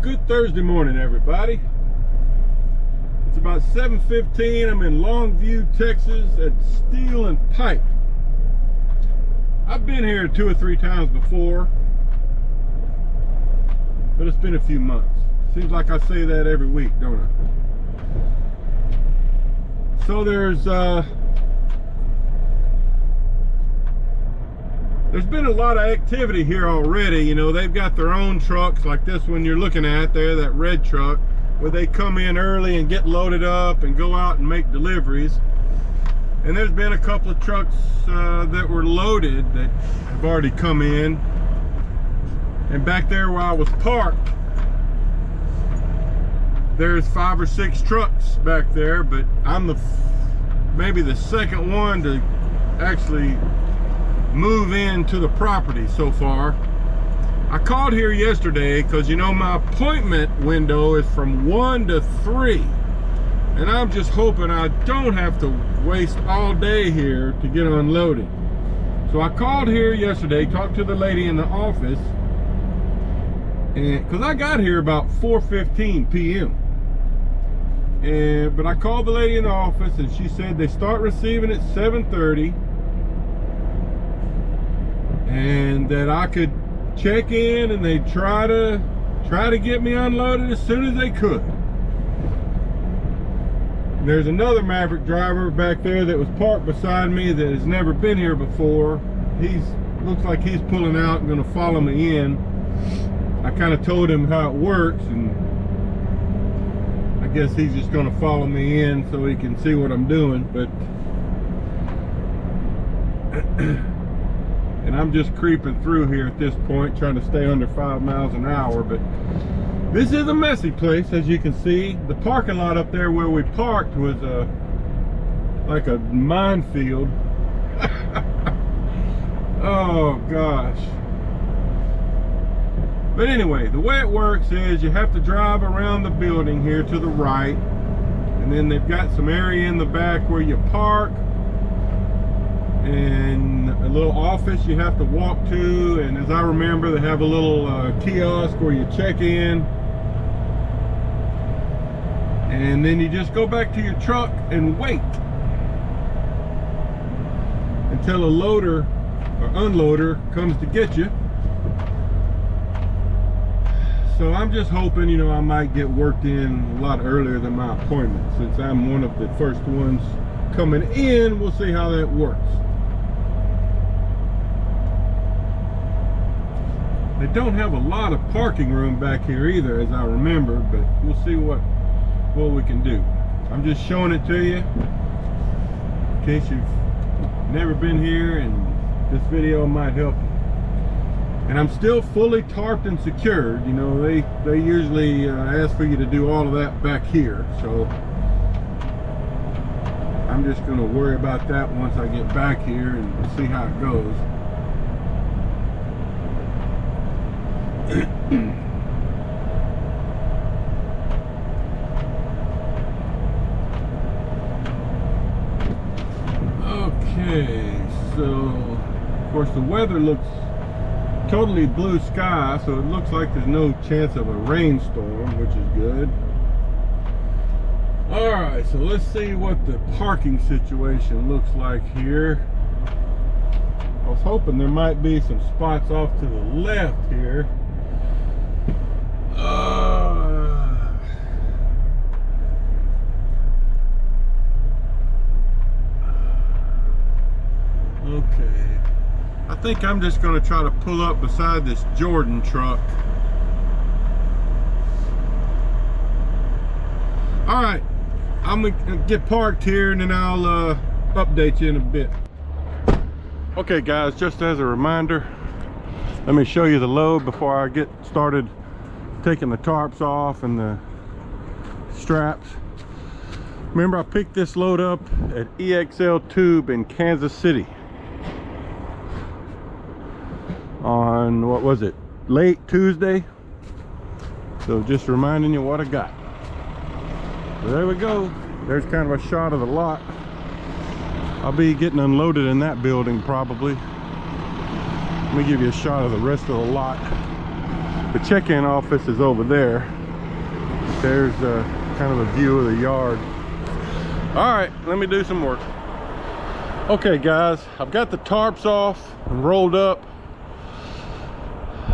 Good Thursday morning, everybody. It's about 7:15. I'm in Longview, Texas at Steel and Pipe. I've been here 2 or 3 times before, but it's been a few months. Seems like I say that every week, don't I? So there's been a lot of activity here already. You know, they've got their own trucks like this one you're looking at there, that red truck, where they come in early and get loaded up and go out and make deliveries. And there's been a couple of trucks that were loaded that have already come in. And back there where I was parked, there's 5 or 6 trucks back there, but I'm maybe the second one to actually move into the property so far. I called here yesterday because, you know, my appointment window is from 1 to 3, and I'm just hoping I don't have to waste all day here to get unloaded. So I called here yesterday, talked to the lady in the office, and because I got here about 4:15 p.m. But I called the lady in the office and she said they start receiving at 7:30, and that I could check in and they'd try to get me unloaded as soon as they could. There's another Maverick driver back there that was parked beside me that has never been here before. Looks like he's pulling out and gonna follow me in. I kind of told him how it works, and I guess he's just gonna follow me in so he can see what I'm doing. But and I'm just creeping through here at this point, trying to stay under 5 miles an hour. But this is a messy place, as you can see. The parking lot up there where we parked was like a minefield. Oh gosh. But anyway, the way it works is you have to drive around the building here to the right, and then they've got some area in the back where you park, and a little office you have to walk to, and as I remember, they have a little kiosk where you check in, and then you just go back to your truck and wait until a loader or unloader comes to get you. So I'm just hoping, you know, I might get worked in a lot earlier than my appointment. Since I'm one of the first ones coming in, we'll see how that works. They don't have a lot of parking room back here either, as I remember, but we'll see what we can do. I'm just showing it to you in case you've never been here, and this video might help you. And I'm still fully tarped and secured. You know, they usually ask for you to do all of that back here, so I'm just going to worry about that once I get back here and see how it goes. Okay, so of course the weather looks totally blue sky, so it looks like there's no chance of a rainstorm, which is good. All right, so let's see what the parking situation looks like here. I was hoping there might be some spots off to the left here. Okay. I think I'm just going to try to pull up beside this Jordan truck. All right, I'm going to get parked here and then I'll update you in a bit. Okay guys, just as a reminder, let me show you the load before I get started taking the tarps off and the straps. Remember, I picked this load up at EXL Tube in Kansas City on, what was it, late Tuesday. So just reminding you what I got. So there we go. There's kind of a shot of the lot. I'll be getting unloaded in that building probably. Let me give you a shot of the rest of the lot. The check-in office is over there. There's kind of a view of the yard. All right, let me do some work. Okay guys, I've got the tarps off and rolled up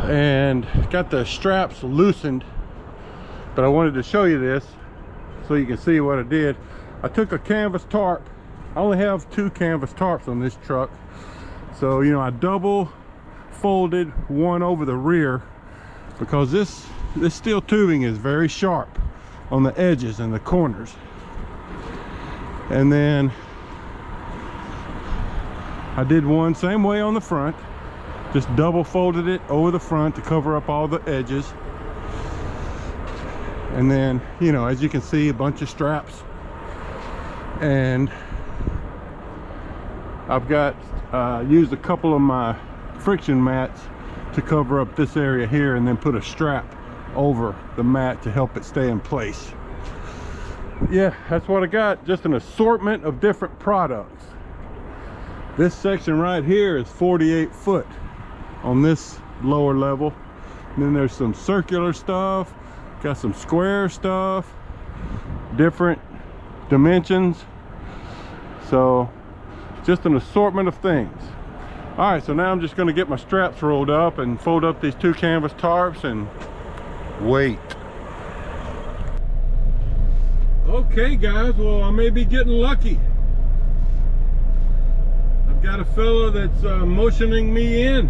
and got the straps loosened, but I wanted to show you this so you can see what I did. I took a canvas tarp. I only have 2 canvas tarps on this truck, so you know, I double folded one over the rear because this steel tubing is very sharp on the edges and the corners. And then I did one same way on the front, just double folded it over the front to cover up all the edges. And then, you know, as you can see, a bunch of straps, and I've got used a couple of my friction mats to cover up this area here, and then put a strap over the mat to help it stay in place. Yeah, that's what I got. Just an assortment of different products. This section right here is 48 foot on this lower level. And then there's some circular stuff, got some square stuff, different dimensions. So just an assortment of things. All right, so now I'm just going to get my straps rolled up and fold up these 2 canvas tarps and wait. Okay guys, well, I may be getting lucky. I've got a fella that's motioning me in.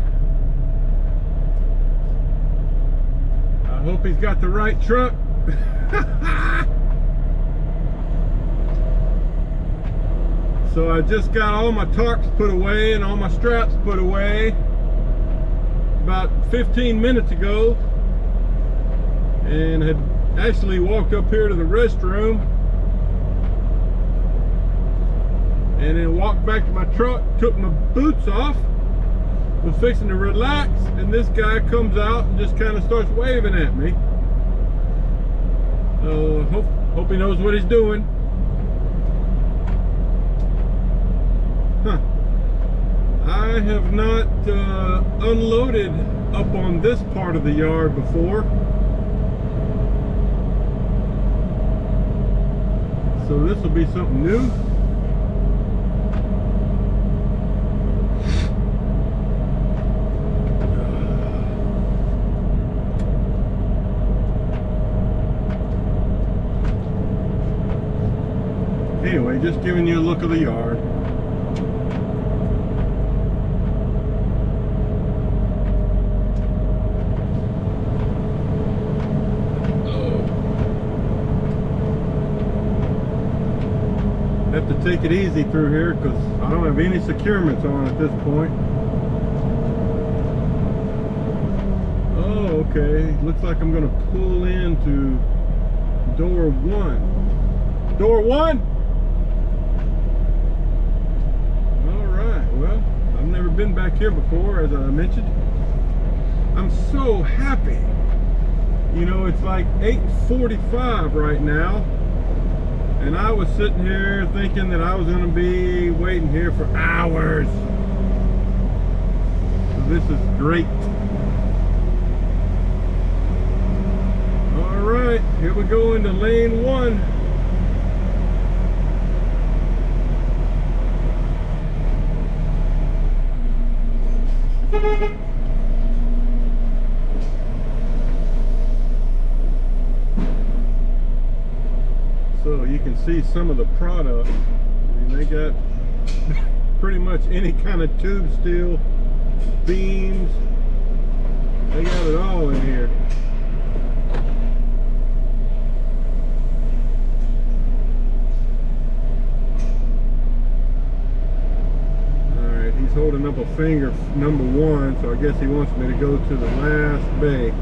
I hope he's got the right truck. So I just got all my tarps put away and all my straps put away about 15 minutes ago, and had actually walked up here to the restroom and then walked back to my truck, took my boots off, was fixing to relax, and this guy comes out and just kind of starts waving at me. So hope he knows what he's doing. Huh. I have not unloaded up on this part of the yard before, so this will be something new. Anyway, just giving you a look of the yard. Have to take it easy through here because I don't have any securements on at this point. Oh, okay. Looks like I'm going to pull into door 1. Door 1? Alright, well, I've never been back here before, as I mentioned. I'm so happy. You know, it's like 8:45 right now. And I was sitting here thinking that I was going to be waiting here for hours. So this is great. All right, here we go into lane 1. So you can see some of the product. I mean, they got pretty much any kind of tube steel, beams. They got it all in here. Alright, he's holding up a finger, number 1, so I guess he wants me to go to the last bay.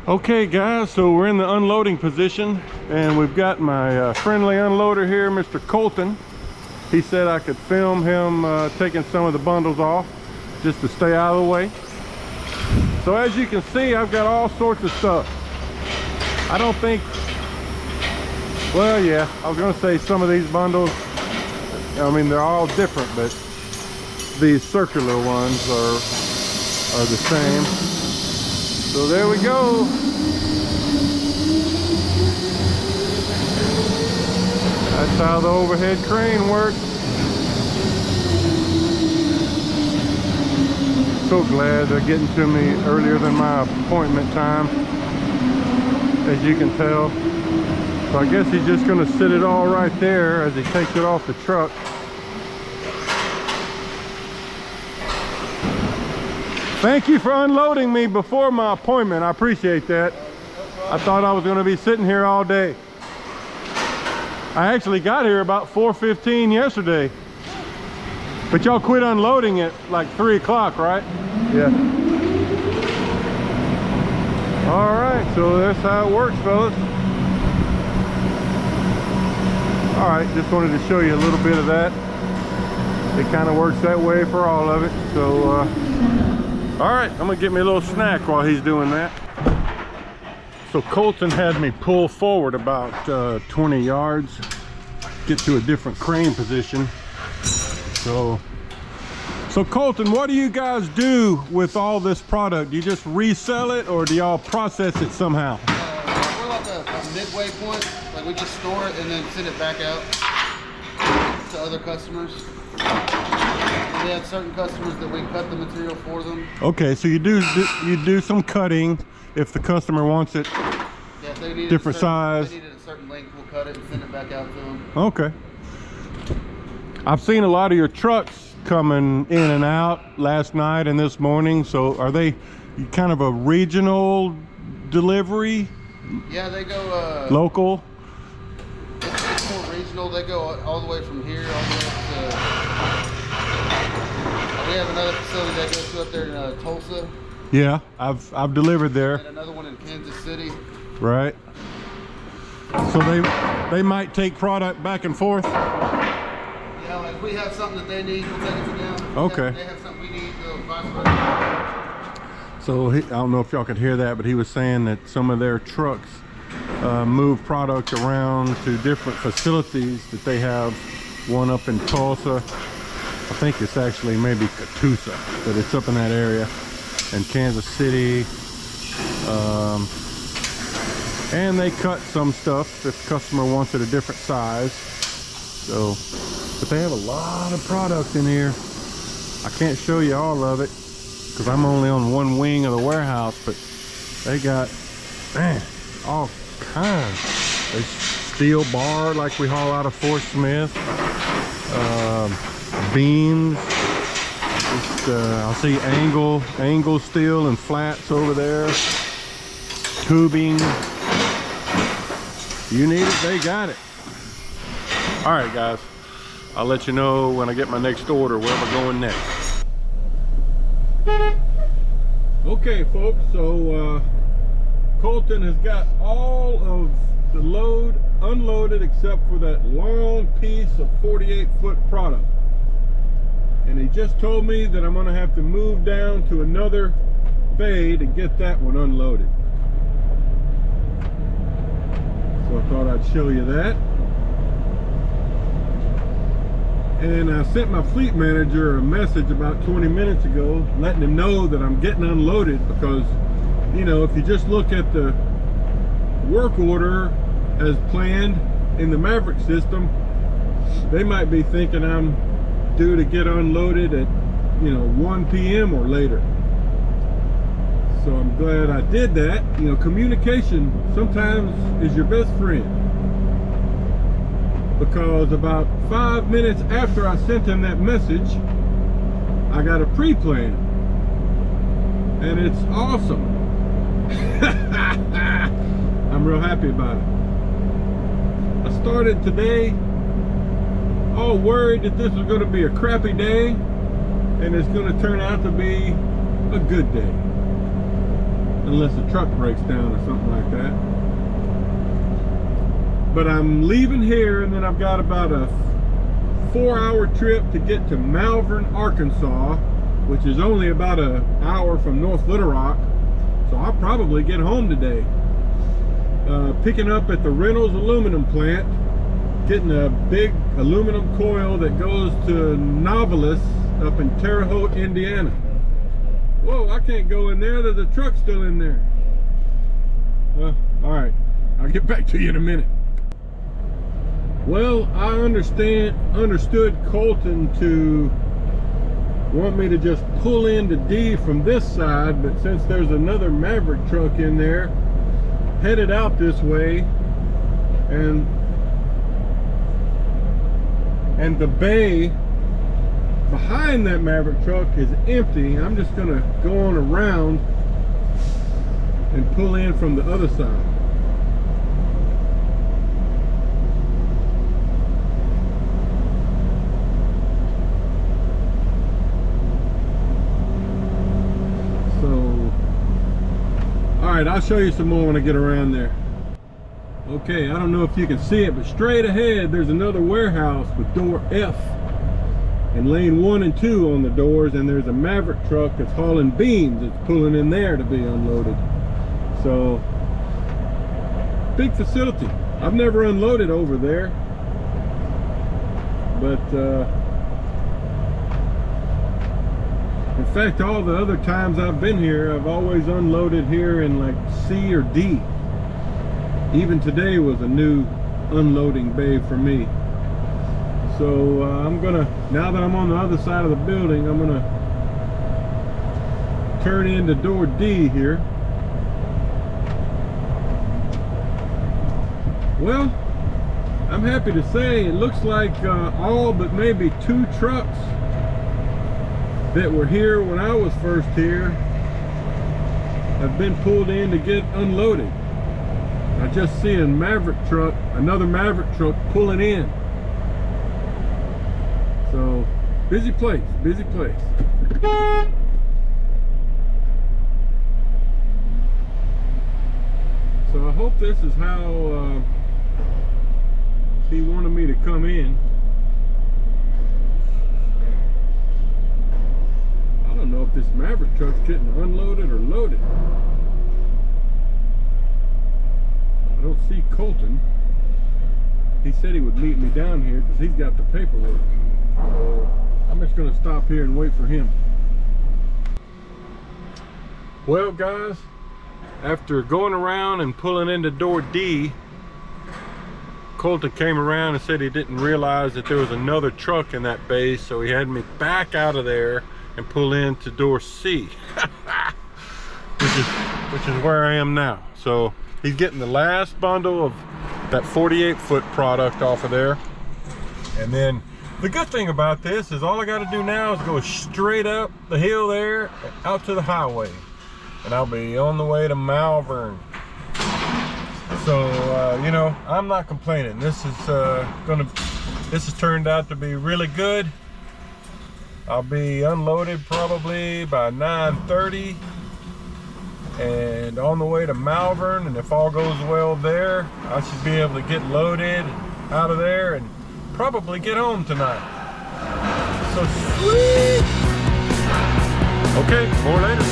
Okay guys, so we're in the unloading position and we've got my friendly unloader here, Mr. Colton. He said I could film him taking some of the bundles off just to stay out of the way. So as you can see, I've got all sorts of stuff. I don't think, well yeah, I was gonna say some of these bundles, I mean they're all different, but these circular ones are the same. So there we go. That's how the overhead crane works. So glad they're getting to me earlier than my appointment time, as you can tell. So I guess he's just gonna sit it all right there as he takes it off the truck. Thank you for unloading me before my appointment. I appreciate that. I thought I was going to be sitting here all day. I actually got here about 4:15 yesterday. But y'all quit unloading at like 3 o'clock, right? Yeah. All right, so that's how it works, fellas. All right, just wanted to show you a little bit of that. It kind of works that way for all of it. So, all right, I'm gonna get me a little snack while he's doing that. So Colton had me pull forward about 20 yards, get to a different crane position. So Colton, what do you guys do with all this product? Do you just resell it or do y'all process it somehow? We're like a midway point. Like we just store it and then send it back out to other customers. We have certain customers that we cut the material for them. Okay, so you do some cutting if the customer wants it. Yeah, if they need different size. If they need it a certain length, we'll cut it and send it back out to them. Okay. I've seen a lot of your trucks coming in and out last night and this morning. So are they kind of a regional delivery? Yeah, they go local. It's more regional. They go all the way from here all the way up to. We have another facility that goes to up there in Tulsa. Yeah, I've delivered there. And another one in Kansas City. Right. So they might take product back and forth. Yeah, like if we have something that they need, we'll take it to them. Okay. They have something we need, vice versa. So I don't know if y'all could hear that, but he was saying that some of their trucks move product around to different facilities that they have. One up in Tulsa. I think it's actually maybe Catoosa, but it's up in that area. And Kansas City. And they cut some stuff if the customer wants it a different size. So, but they have a lot of product in here. I can't show you all of it because I'm only on one wing of the warehouse, but they got, man, all kinds. There's steel bar like we haul out of Fort Smith. Beams. I'll see angle steel and flats over there. Tubing. You need it, they got it. All right, guys. I'll let you know when I get my next order where we're going next. Okay, folks. So Colton has got all of the load unloaded except for that long piece of 48-foot product. And he just told me that I'm going to have to move down to another bay to get that one unloaded. So I thought I'd show you that. And I sent my fleet manager a message about 20 minutes ago letting him know that I'm getting unloaded because, you know, if you just look at the work order as planned in the Maverick system, they might be thinking I'm due to get unloaded at, you know, 1 p.m. or later. So I'm glad I did that. You know, communication sometimes is your best friend, because about 5 minutes after I sent him that message, I got a pre-plan and it's awesome. I'm real happy about it. I started today all worried that this was going to be a crappy day and it's going to turn out to be a good day. unless the truck breaks down or something like that. But I'm leaving here, and then I've got about a 4-hour trip to get to Malvern, Arkansas, which is only about an hour from North Little Rock. So I'll probably get home today. Picking up at the Reynolds aluminum plant, getting a big aluminum coil that goes to Novelis up in Terre Haute, Indiana. Whoa, I can't go in there. There's a truck still in there. All right, I'll get back to you in a minute. Well, I understood Colton to want me to just pull into D from this side, but since there's another Maverick truck in there headed out this way, and the bay behind that Maverick truck is empty, I'm just gonna go on around and pull in from the other side. Alright, I'll show you some more when I get around there. Okay, I don't know if you can see it, but straight ahead there's another warehouse with door F and lane 1 and 2 on the doors, and there's a Maverick truck that's hauling beams. It's pulling in there to be unloaded. So, big facility. I've never unloaded over there, but in fact, all the other times I've been here, I've always unloaded here in like C or D. Even today was a new unloading bay for me. So I'm gonna, now that I'm on the other side of the building, I'm gonna turn into door D here. Well, I'm happy to say it looks like all but maybe 2 trucks that were here when I was first here have been pulled in to get unloaded. I just see a Maverick truck, another Maverick truck pulling in. So, busy place, busy place. So I hope this is how he wanted me to come in. I don't know if this Maverick truck's getting unloaded or loaded. I don't see Colton. He said he would meet me down here because he's got the paperwork. So I'm just going to stop here and wait for him. Well, guys, after going around and pulling into door D, Colton came around and said he didn't realize that there was another truck in that bay, so he had me back out of there and pull into door C, which is where I am now. So he's getting the last bundle of that 48-foot product off of there. And then the good thing about this is all I got to do now is go straight up the hill there out to the highway, and I'll be on the way to Malvern. So you know, I'm not complaining. This has turned out to be really good. I'll be unloaded probably by 9:30 and on the way to Malvern, and if all goes well there, I should be able to get loaded out of there and probably get home tonight. So sweet. Okay, more later.